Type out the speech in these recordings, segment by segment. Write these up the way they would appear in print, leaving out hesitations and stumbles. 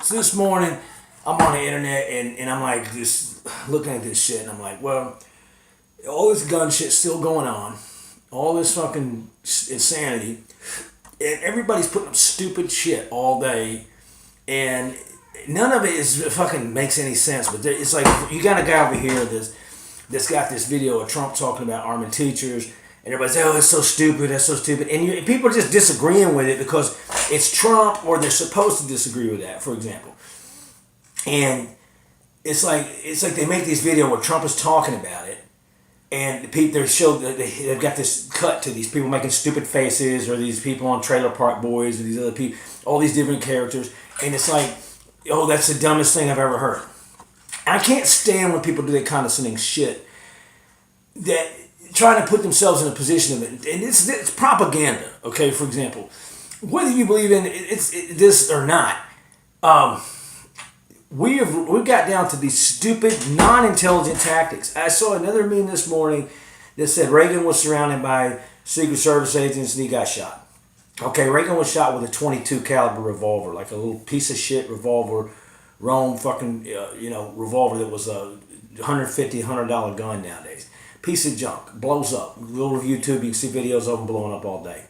So this morning, I'm on the internet and I'm like just looking at this shit and I'm like, well, all this gun shit's still going on, all this fucking insanity, and everybody's putting up stupid shit all day, and none of it is fucking makes any sense. But it's like you got a guy over here that's got this video of Trump talking about arming teachers. And everybody's like, oh, it's so stupid, that's so stupid. And people are just disagreeing with it because it's Trump or they're supposed to disagree with that, for example. And it's like they make this video where Trump is talking about it. And the people, they've got this cut to these people making stupid faces, or these people on Trailer Park Boys, or these other people, all these different characters. And it's like, oh, that's the dumbest thing I've ever heard. And I can't stand when people do that condescending shit. That trying to put themselves in a position of it, and it's propaganda. Okay, for example, whether you believe in this or not, we've got down to these stupid, non-intelligent tactics. I saw another meme this morning that said Reagan was surrounded by Secret Service agents and he got shot. Okay, Reagan was shot with a .22 caliber revolver, like a little piece of shit revolver, Rome fucking revolver that was a $150 gun nowadays. Piece of junk, blows up. Go to YouTube, you can see videos of them blowing up all day.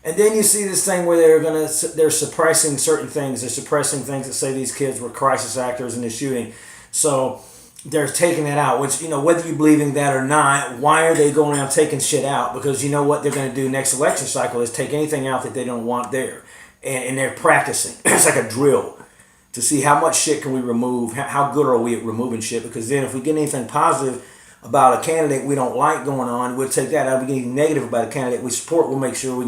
And then you see this thing where they're suppressing certain things. They're suppressing things that say these kids were crisis actors in the shooting. So they're taking that out, which, whether you believe in that or not, why are they going around taking shit out? Because you know what they're going to do next election cycle is take anything out that they don't want there. And they're practicing. It's like a drill to see how much shit can we remove, how good are we at removing shit, because then if we get anything positive about a candidate we don't like going on, we'll take that out. If we get anything negative about a candidate we support, we'll make sure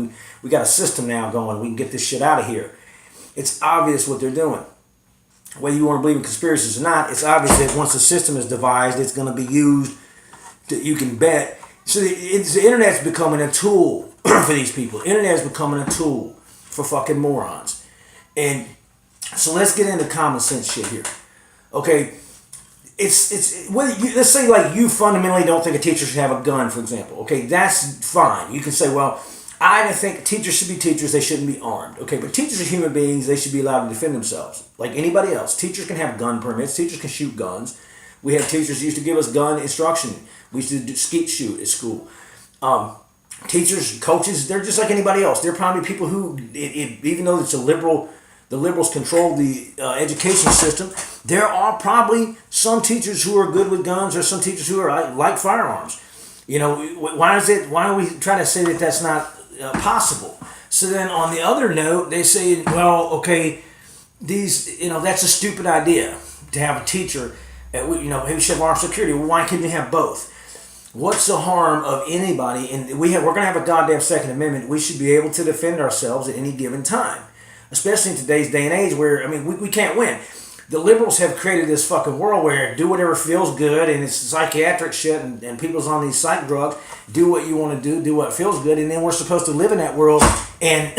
we got a system now going. We can get this shit out of here. It's obvious what they're doing. Whether you want to believe in conspiracies or not, it's obvious that once the system is devised, it's going to be used. You can bet. So the internet's becoming a tool for these people. The internet is becoming a tool for fucking morons. And so let's get into common sense shit here. Okay. It's whether let's say like you fundamentally don't think a teacher should have a gun, for example. Okay, that's fine. You can say, well, I think teachers should be teachers. They shouldn't be armed. Okay, but teachers are human beings. They should be allowed to defend themselves like anybody else. Teachers can have gun permits. Teachers can shoot guns. We have teachers who used to give us gun instruction. We used to do skeet shoot at school. Teachers, coaches, they're just like anybody else. They're probably people who, even though it's the liberals control the education system, there are probably some teachers who are good with guns or some teachers who are like firearms. Why are we trying to say that that's not possible? So then on the other note, they say, well, okay, that's a stupid idea to have a teacher, maybe we should have armed security. Well, why couldn't you have both? What's the harm of anybody? And we're going to have a goddamn Second Amendment. We should be able to defend ourselves at any given time. Especially in today's day and age where, we can't win. The liberals have created this fucking world where do whatever feels good, and it's psychiatric shit, and people's on these psych drugs. Do what you want to do what feels good, and then we're supposed to live in that world and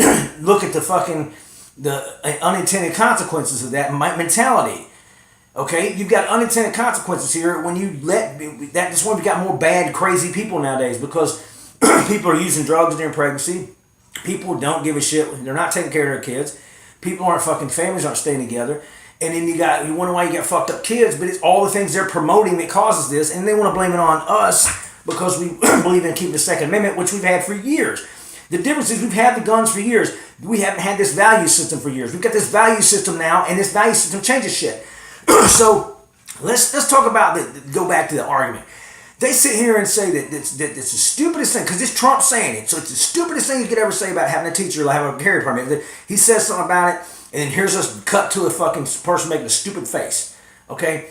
look at the unintended consequences of that mentality. Okay? You've got unintended consequences here when you that's why we've got more bad, crazy people nowadays, because people are using drugs during pregnancy. People don't give a shit. They're not taking care of their kids. People aren't fucking, families aren't staying together. And then you wonder why you got fucked up kids, but it's all the things they're promoting that causes this, and they want to blame it on us because we believe in keeping the Second Amendment, which we've had for years. The difference is we've had the guns for years. We haven't had this value system for years. We've got this value system now, and this value system changes shit. So let's talk about go back to the argument. They sit here and say that it's the stupidest thing, because it's Trump saying it, so it's the stupidest thing you could ever say about having a teacher have a carry permit. He says something about it, and then here's us cut to a fucking person making a stupid face. Okay?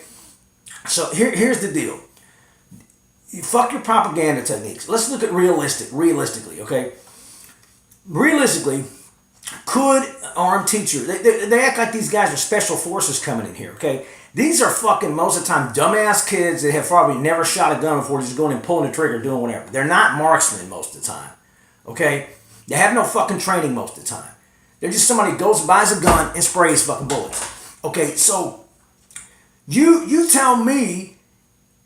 So here's the deal. You fuck your propaganda techniques. Let's look at realistically, okay? Realistically, could armed teachers, they act like these guys are special forces coming in here, okay? These are fucking, most of the time, dumbass kids that have probably never shot a gun before, just going and pulling the trigger, doing whatever. They're not marksmen most of the time, okay? They have no fucking training most of the time. They're just somebody who goes, buys a gun, and sprays fucking bullets. Okay, so you tell me,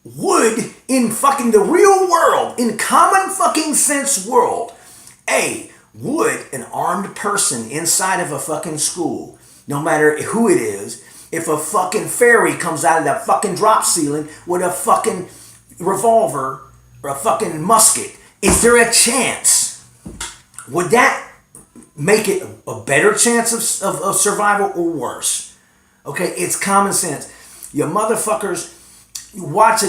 would, in fucking the real world, in common fucking sense world, would an armed person inside of a fucking school no matter who it is, if a fucking fairy comes out of that fucking drop ceiling with a fucking revolver or a fucking musket, is there a chance? Would that make it a better chance of survival or worse? Okay, it's common sense. You motherfuckers, watch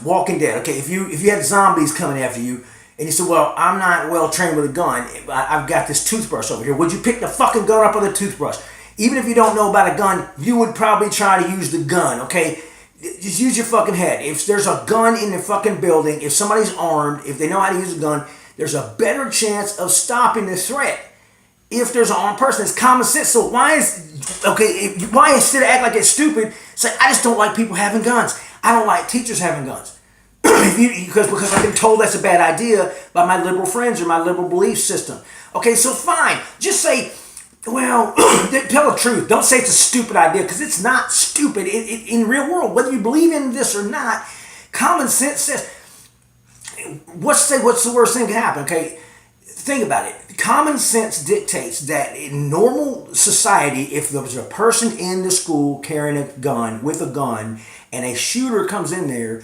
Walking Dead. Okay, if you had zombies coming after you, and you said, well, I'm not well trained with a gun, I've got this toothbrush over here. Would you pick the fucking gun up with a toothbrush? Even if you don't know about a gun, you would probably try to use the gun, okay? Just use your fucking head. If there's a gun in the fucking building, if somebody's armed, if they know how to use a gun, there's a better chance of stopping the threat. If there's an armed person, it's common sense. So why instead of act like it's stupid, say, I just don't like people having guns. I don't like teachers having guns. because I've been told that's a bad idea by my liberal friends or my liberal belief system. Okay, so fine. Just say, well, tell the truth. Don't say it's a stupid idea, because it's not stupid. In the real world, whether you believe in this or not, common sense says, what's the worst thing that can happen? Okay, think about it. Common sense dictates that in normal society, if there was a person in the school carrying a gun, with a gun, and a shooter comes in there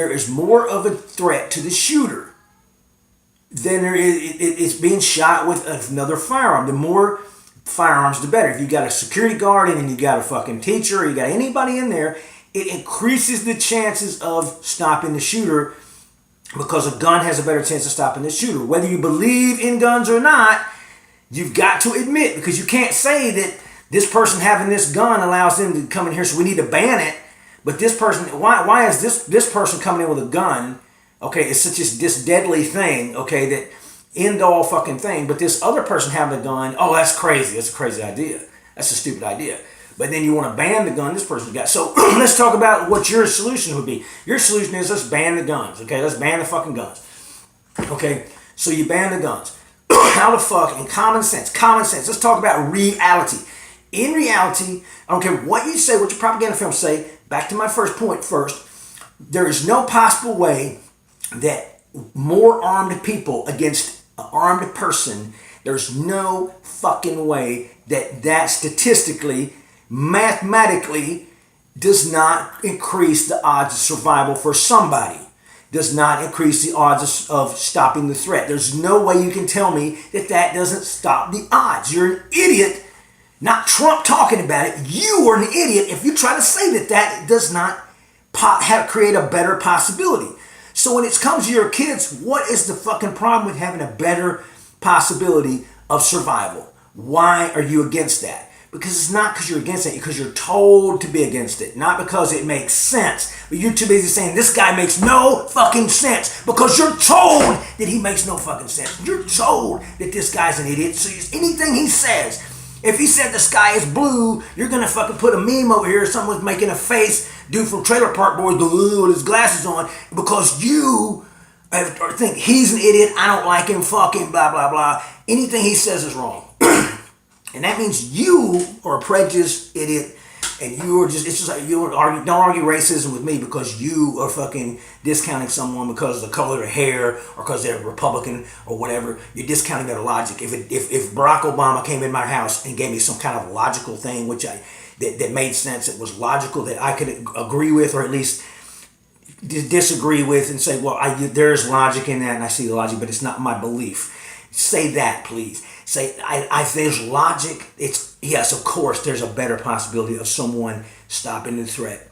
is more of a threat to the shooter than there is it's being shot with another firearm. The more firearms, the better. If you got a security guard and you got a fucking teacher, or you got anybody in there, it increases the chances of stopping the shooter, because a gun has a better chance of stopping the shooter. Whether you believe in guns or not, you've got to admit, because you can't say that this person having this gun allows them to come in here, so we need to ban it. But this person, why is this person coming in with a gun? Okay, it's such this deadly thing. Okay, that end all fucking thing. But this other person having a gun, oh, that's crazy. That's a crazy idea. That's a stupid idea. But then you want to ban the gun this person's got. So let's talk about what your solution would be. Your solution is, let's ban the guns. Okay, let's ban the fucking guns. Okay, so you ban the guns. How the fuck, in common sense, let's talk about reality. In reality, I don't care what you say, what your propaganda films say, back to my first point first, there is no possible way that more armed people against an armed person, there's no fucking way that statistically, mathematically, does not increase the odds of survival for somebody. Does not increase the odds of stopping the threat. There's no way you can tell me that doesn't stop the odds. You're an idiot. Not Trump talking about it. You are an idiot if you try to say that does not create a better possibility. So when it comes to your kids, what is the fucking problem with having a better possibility of survival? Why are you against that? Because it's not because you're against it, because you're told to be against it. Not because it makes sense. But you're too busy saying this guy makes no fucking sense, because you're told that he makes no fucking sense. You're told that this guy's an idiot. So anything he says, if he said the sky is blue, you're going to fucking put a meme over here. Someone's making a face, dude from Trailer Park Boys, with his glasses on, because you think he's an idiot, I don't like him, fucking blah, blah, blah. Anything he says is wrong. And that means you are a prejudiced idiot, and you are just, it's just like, don't argue racism with me because you are fucking discounting someone because of the color of their hair or because they're Republican or whatever. You're discounting their logic. If Barack Obama came in my house and gave me some kind of logical thing, that made sense, it was logical, that I could agree with, or at least disagree with, and say, well, there's logic in that, and I see the logic, but it's not my belief. Say that, please. Say, I there's logic. Yes, of course, there's a better possibility of someone stopping the threat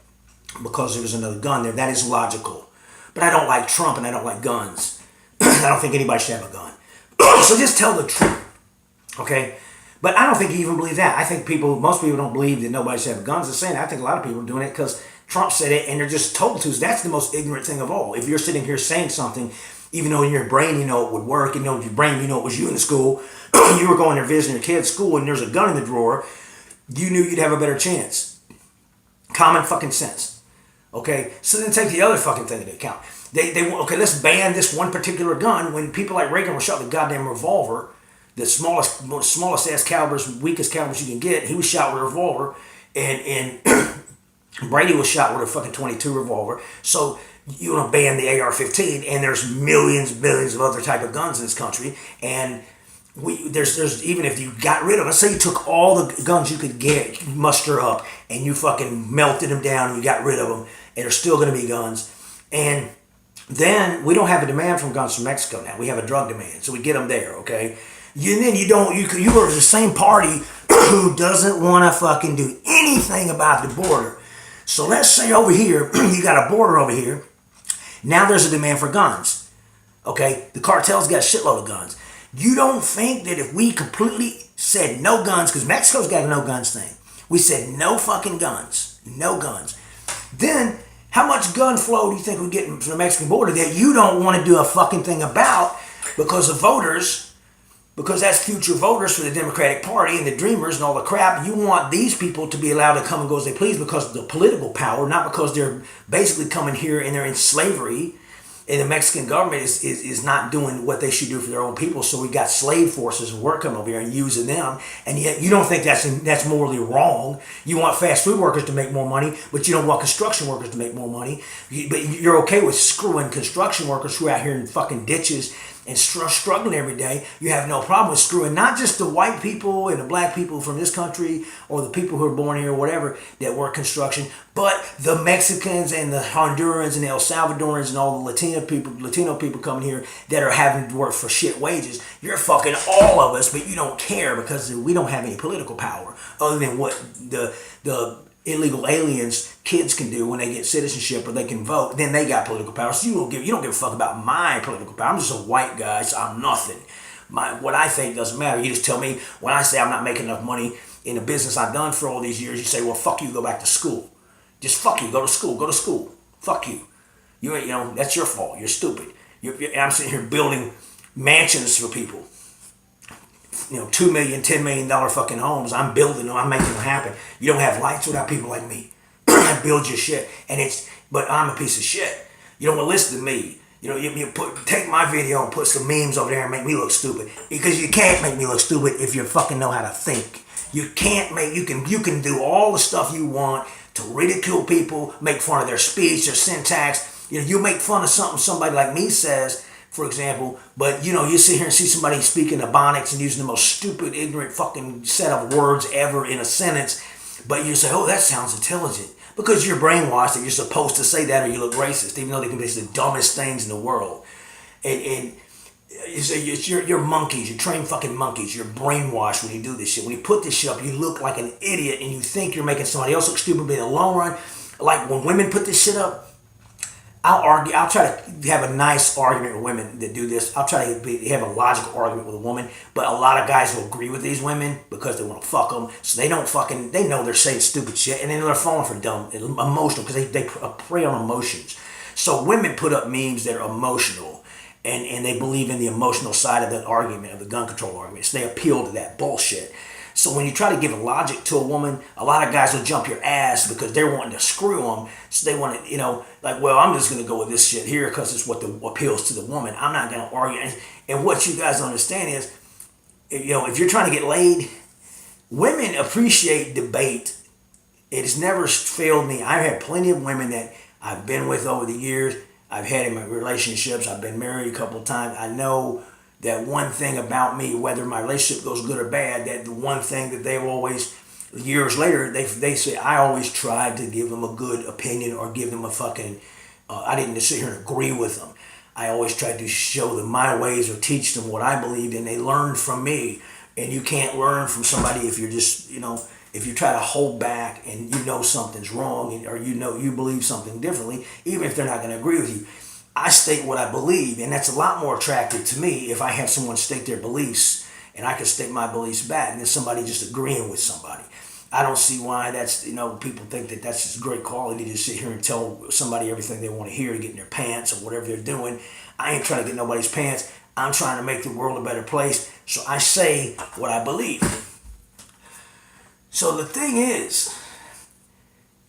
because there was another gun there. That is logical. But I don't like Trump, and I don't like guns. I don't think anybody should have a gun. So just tell the truth, okay? But I don't think you even believe that. I think most people don't believe that nobody should have guns. They're saying, I think a lot of people are doing it because Trump said it, and they're just told to. That's the most ignorant thing of all. If you're sitting here saying something, even though in your brain you know it would work, in your brain you know it was you in the school, you were going there visiting your kid's school and there's a gun in the drawer, you knew you'd have a better chance. Common fucking sense. Okay? So then take the other fucking thing into account. Okay, let's ban this one particular gun. When people like Reagan were shot with a goddamn revolver, the smallest ass calibers, weakest calibers you can get, he was shot with a revolver, and Brady was shot with a fucking .22 revolver. So you want to ban the AR-15, and there's millions of other type of guns in this country, and there's even if you got rid of, let's say you took all the guns you could get, muster up, and you fucking melted them down and you got rid of them, and there's still going to be guns. And then we don't have a demand from guns from Mexico now. We have a drug demand, so we get them there, okay? And then you are the same party who doesn't want to fucking do anything about the border. So let's say over here, you got a border over here. Now there's a demand for guns, okay? The cartel's got a shitload of guns. You don't think that if we completely said no guns, because Mexico's got a no guns thing, we said no fucking guns, no guns, then how much gun flow do you think we get from the Mexican border that you don't want to do a fucking thing about because of voters, because that's future voters for the Democratic Party and the Dreamers and all the crap. You want these people to be allowed to come and go as they please because of the political power, not because they're basically coming here and they're in slavery. And the Mexican government is not doing what they should do for their own people. So we got slave forces and work coming over here and using them. And yet you don't think that's morally wrong. You want fast food workers to make more money, but you don't want construction workers to make more money. But you're okay with screwing construction workers who are out here in fucking ditches and struggling every day. You have no problem with screwing not just the white people and the black people from this country or the people who are born here or whatever that work construction, but the Mexicans and the Hondurans and the El Salvadorans and all the Latino people coming here that are having to work for shit wages. You're fucking all of us, but you don't care because we don't have any political power other than what the illegal aliens kids can do when they get citizenship or they can vote. Then they got political power. So you don't give a fuck about my political power. I'm just a white guy, so I'm nothing. What I think doesn't matter. You just tell me when I say I'm not making enough money in the business I've done for all these years, you say, well, fuck you, go back to school. Just fuck you, go to school. Fuck you. You know, that's your fault. You're stupid. I'm sitting here building mansions for people. You know, $2 million, $10 million fucking homes. I'm building them. I'm making them happen. You don't have lights without people like me. I build your shit, but I'm a piece of shit. You don't want to listen to me. You know, take my video and put some memes over there and make me look stupid, because you can't make me look stupid if you fucking know how to think. You can do all the stuff you want to ridicule people, make fun of their speech, their syntax. You know, you make fun of something somebody like me says, for example, but you sit here and see somebody speaking Ebonics and using the most stupid, ignorant fucking set of words ever in a sentence, but you say, oh, that sounds intelligent, because you're brainwashed that you're supposed to say that or you look racist, even though they can be the dumbest things in the world. And you say you're monkeys, you're trained fucking monkeys, you're brainwashed when you do this shit. When you put this shit up, you look like an idiot and you think you're making somebody else look stupid, but in the long run, like when women put this shit up, I'll try to have a nice argument with women that do this. I'll try to have a logical argument with a woman, but a lot of guys will agree with these women because they want to fuck them. So they know they're saying stupid shit, and then they're falling for dumb, emotional, because they prey on emotions. So women put up memes that are emotional, and they believe in the emotional side of the argument, of the gun control argument. So they appeal to that bullshit. So when you try to give a logic to a woman, a lot of guys will jump your ass because they're wanting to screw them. So they want to, like, well, I'm just going to go with this shit here because it's what appeals to the woman. I'm not going to argue. And what you guys don't understand is, if you're trying to get laid, women appreciate debate. It has never failed me. I've had plenty of women that I've been with over the years. I've had in my relationships. I've been married a couple of times. I know that one thing about me, whether my relationship goes good or bad, that the one thing that they always, years later, they say, I always tried to give them a good opinion or give them a fucking, I didn't just sit here and agree with them. I always tried to show them my ways or teach them what I believed, and they learned from me. And you can't learn from somebody if you're just, if you try to hold back and something's wrong, or you believe something differently, even if they're not going to agree with you. I state what I believe, and that's a lot more attractive to me if I have someone state their beliefs and I can state my beliefs back than somebody just agreeing with somebody. I don't see why that's, people think that that's just great quality to sit here and tell somebody everything they want to hear to get in their pants or whatever they're doing. I ain't trying to get nobody's pants. I'm trying to make the world a better place, so I say what I believe. So the thing is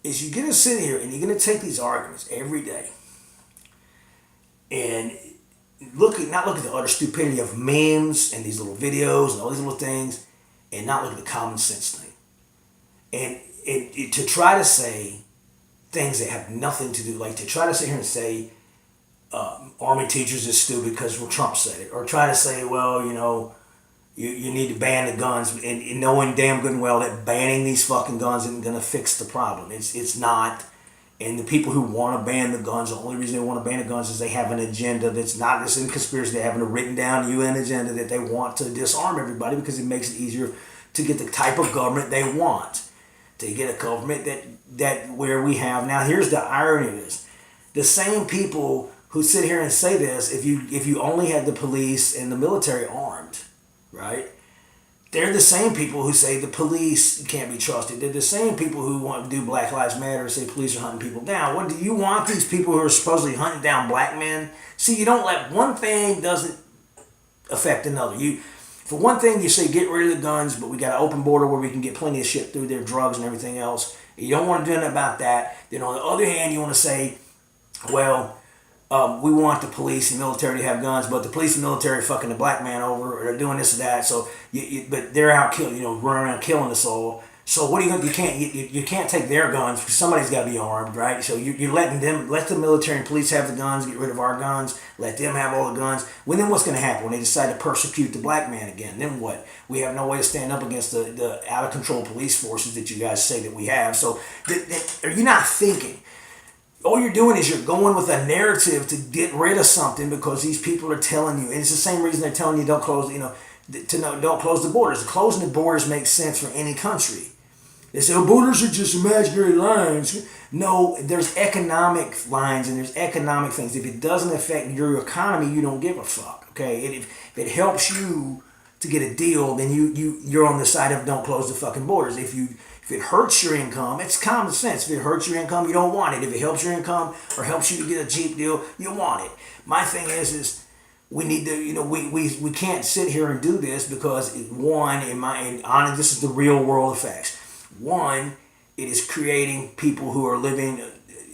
you're going to sit here and you're going to take these arguments every day and not look at the utter stupidity of memes and these little videos and all these little things, and not look at the common sense thing. And to try to say things that have nothing to do, like to try to sit here and say Army teachers is stupid because Trump said it, or try to say, well, You need to ban the guns, and knowing damn good and well that banning these fucking guns isn't going to fix the problem. It's not. And the people who want to ban the guns, the only reason they want to ban the guns is they have an agenda that's not just in conspiracy. They have a written down UN agenda that they want to disarm everybody because it makes it easier to get the type of government they want. To get a government that where we have now. Here's the irony of this: the same people who sit here and say this, if you only had the police and the military armed, right? They're the same people who say the police can't be trusted. They're the same people who want to do Black Lives Matter and say police are hunting people down. What do you want these people who are supposedly hunting down black men? See, you don't let one thing doesn't affect another. For one thing, you say get rid of the guns, but we got an open border where we can get plenty of shit through there, drugs and everything else. You don't want to do anything about that. Then on the other hand, you want to say, well, we want the police and military to have guns, but the police and military are fucking the black man over, or they're doing this or that. So, but they're out killing, running around killing us all. So what are you going to? You can't take their guns because somebody's got to be armed, right? So you're letting them, let the military and police have the guns, get rid of our guns, let them have all the guns. Well, then what's going to happen when they decide to persecute the black man again? Then what? We have no way to stand up against the out of control police forces that you guys say that we have. So are you not thinking? All you're doing is you're going with a narrative to get rid of something because these people are telling you, and it's the same reason they're telling you don't close, don't close the borders. Closing the borders makes sense for any country. They say, oh, borders are just imaginary lines. No, there's economic lines and there's economic things. If it doesn't affect your economy, you don't give a fuck. Okay, if it helps you to get a deal, then you're on the side of don't close the fucking borders. If it hurts your income, it's common sense. If it hurts your income, you don't want it. If it helps your income or helps you to get a cheap deal, you want it. My thing is we need to, we can't sit here and do this because one, this is the real world effects. One, it is creating people who are living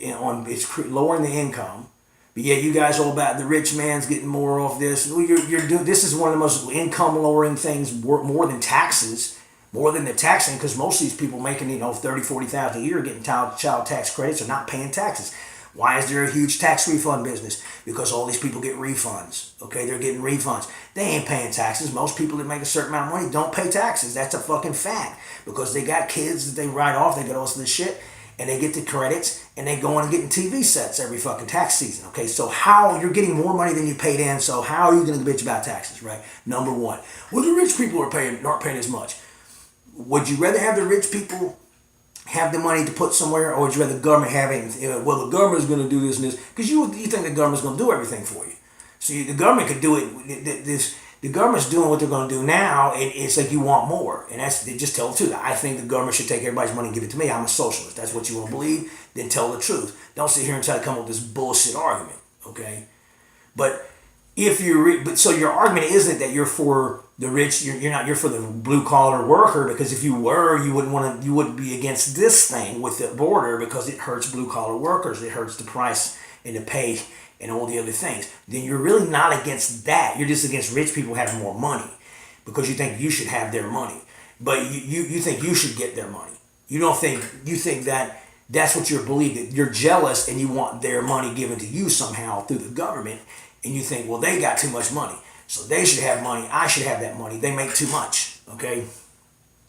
lowering the income. But yet you guys all about the rich man's getting more off this. This is one of the most income lowering things, more than taxes. More than the taxing, because most of these people making, $30,000-$40,000 a year getting child tax credits are not paying taxes. Why is there a huge tax refund business? Because all these people get refunds. Okay, they're getting refunds. They ain't paying taxes. Most people that make a certain amount of money don't pay taxes. That's a fucking fact. Because they got kids that they write off, they get all this shit, and they get the credits, and they go on and getting TV sets every fucking tax season. Okay, so how you're getting more money than you paid in, so how are you going to bitch about taxes, right? Number one. Well, the rich people aren't paying as much. Would you rather have the rich people have the money to put somewhere, or would you rather the government have it? Well, the government's going to do this and this, because you think the government's going to do everything for you. So the government could do it. The government's doing what they're going to do now, and it's like you want more, and they just tell the truth. I think the government should take everybody's money and give it to me. I'm a socialist. That's what you want to believe. Then tell the truth. Don't sit here and try to come up with this bullshit argument. Okay, but so your argument isn't that you're for the rich, you're for the blue collar worker, because if you were, you wouldn't be against this thing with the border, because it hurts blue collar workers, it hurts the price and the pay and all the other things. Then you're really not against that. You're just against rich people having more money because you think you should have their money, but you think you should get their money. You think that that's what you're believing. You're jealous and you want their money given to you somehow through the government, and you think, well, they got too much money, so they should have money. I should have that money. They make too much. Okay.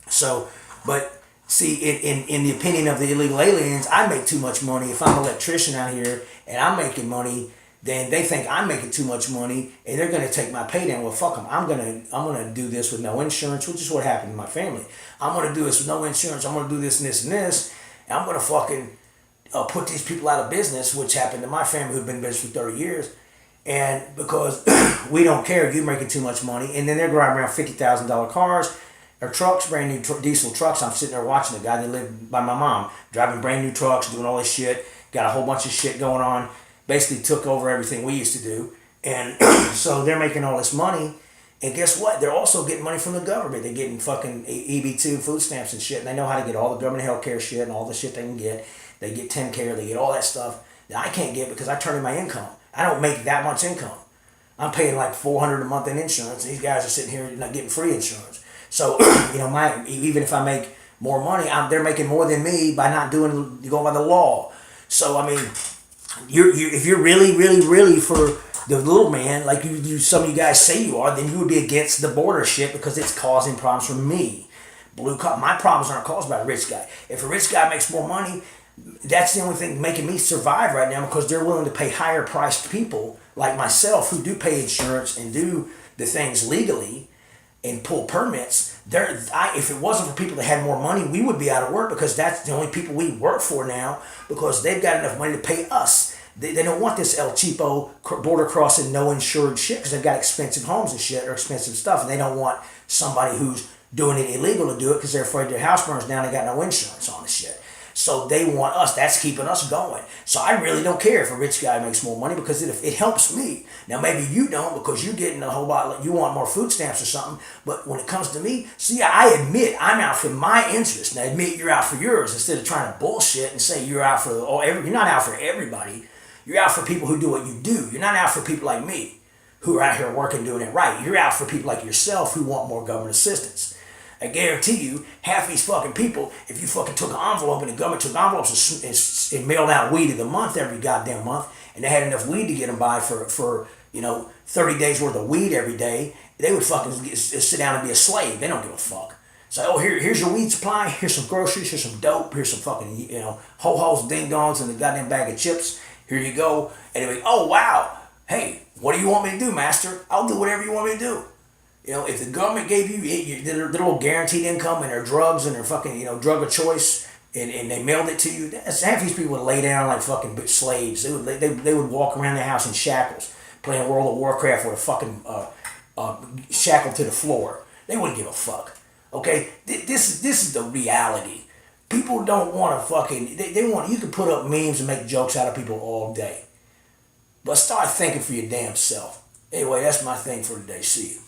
So, but see, in the opinion of the illegal aliens, I make too much money. If I'm an electrician out here and I'm making money, then they think I'm making too much money and they're going to take my pay down. Well, fuck them. I'm gonna do this with no insurance, which is what happened to my family. I'm going to do this with no insurance. I'm going to do this and this and this. And I'm going to fucking put these people out of business, which happened to my family who've been in business for 30 years. And because we don't care, you're making too much money. And then they're driving around $50,000 cars or trucks, brand new diesel trucks. I'm sitting there watching the guy that lived by my mom, driving brand new trucks, doing all this shit, got a whole bunch of shit going on, basically took over everything we used to do. And so they're making all this money. And guess what? They're also getting money from the government. They're getting fucking EB2 food stamps and shit. And they know how to get all the government health care shit and all the shit they can get. They get 10 care, they get all that stuff that I can't get because I turn in my income. I don't make that much income. I'm paying like $400 a month in insurance. These guys are sitting here not getting free insurance. So, even if I make more money, they're making more than me by not going by the law. So, I mean, if you're really, really, really for the little man, like some of you guys say you are, then you would be against the border shit because it's causing problems for me. Blue collar, my problems aren't caused by a rich guy. If a rich guy makes more money, that's the only thing making me survive right now because they're willing to pay higher priced people like myself who do pay insurance and do the things legally and pull permits. If it wasn't for people that had more money, we would be out of work because that's the only people we work for now because they've got enough money to pay us. They don't want this El Cheapo border crossing no insured shit because they've got expensive homes and shit or expensive stuff, and they don't want somebody who's doing it illegal to do it because they're afraid their house burns down and they got no insurance on the shit. So they want us. That's keeping us going. So I really don't care if a rich guy makes more money because it helps me. Now maybe you don't because you're getting a whole lot. You want more food stamps or something. But when it comes to me, see, I admit I'm out for my interest. Now admit you're out for yours instead of trying to bullshit and say you're out for you're not out for everybody. You're out for people who do what you do. You're not out for people like me who are out here working doing it right. You're out for people like yourself who want more government assistance. I guarantee you, half these fucking people, if you fucking took an envelope and the government took envelopes and mailed out weed of the month every goddamn month, and they had enough weed to get them by for 30 days worth of weed every day, they would fucking sit down and be a slave. They don't give a fuck. So, here's your weed supply, here's some groceries, here's some dope, here's some fucking, ho-hos, ding-dongs, and a goddamn bag of chips. Here you go. And they're like, oh, wow. Hey, what do you want me to do, master? I'll do whatever you want me to do. If the government gave you their little guaranteed income and their drugs and their fucking, drug of choice and they mailed it to you, half these people would lay down like fucking slaves. They would walk around their house in shackles playing World of Warcraft with a fucking shackled to the floor. They wouldn't give a fuck. Okay? This is the reality. People don't want to fucking, you can put up memes and make jokes out of people all day. But start thinking for your damn self. Anyway, that's my thing for today. See you.